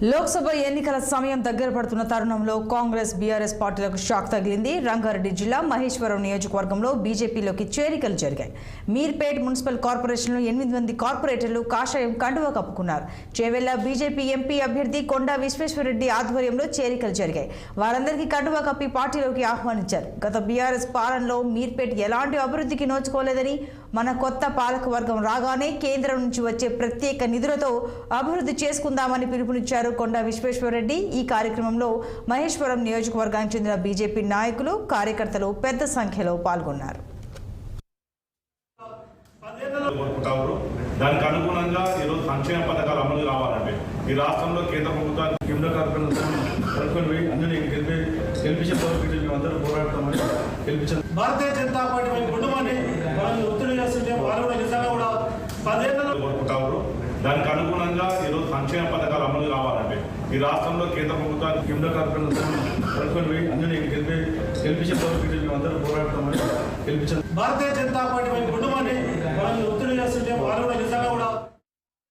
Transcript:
లోక్సభ ఎన్నికల సమయం దగ్గర పడుతున్న తరుణంలో కాంగ్రెస్ బీఆర్ఎస్ పార్టీలకు షాక్ తగిలింది. రంగారెడ్డి జిల్లా మహేశ్వరం నియోజకవర్గంలో బీజేపీలోకి చేరికలు జరిగాయి. మీర్పేట్ మున్సిపల్ కార్పొరేషన్లో 8 మంది కార్పొరేటర్లు కాషాయం కండువా కప్పుకున్నారు. చేవెళ్ల బీజేపీ ఎంపీ అభ్యర్థి కొండా విశ్వేశ్వరరెడ్డి ఆధ్వర్యంలో చేరికలు జరిగాయి. వారందరికీ కండువా కప్పి పార్టీలోకి ఆహ్వానించారు. గత బీఆర్ఎస్ పాలనలో మీర్పేట్ ఎలాంటి అభివృద్ధికి నోచుకోలేదని, మన కొత్త పాలక వర్గం రాగానే కేంద్రం నుంచి వచ్చే ప్రత్యేక నిధులతో అభివృద్ధి చేసుకుందామని పిలుపునిచ్చారు కొండా విశ్వేశ్వరరెడ్డి. ఈ కార్యక్రమంలో మహేశ్వరం నియోజకవర్గానికి చెందిన బీజేపీ నాయకులు, కార్యకర్తలు పెద్ద సంఖ్యలో పాల్గొన్నారు. దానికి అనుగుణంగా ఈరోజు సంక్షేమ పథకాలు అమలు కావాలంటే ఈ రాష్ట్రంలో కేంద్ర ప్రభుత్వానికి కేంద్ర కార్యక్రమాలు అందరినీ గెలిపించే అందరూ పోరాడతామని గెలిపించారు. భారతీయ జనతా పార్టీ వైపు ఉండమని వాళ్ళని ఒత్తిడి చేస్తుంటే వాళ్ళు కూడా నిజంగా కూడా 10 ఏళ్లలో కోరుకుంటారు. దానికి అనుగుణంగా ఈరోజు సంక్షేమ పథకాలు అమలు కావాలంటే ఈ రాష్ట్రంలో కేంద్ర ప్రభుత్వానికి కేంద్ర కార్యక్రమాలు అందరినీ గెలిపించే అందరూ పోరాడతామని గెలిపించారు. భారతీయ జనతా పార్టీ వైపు ఉండమని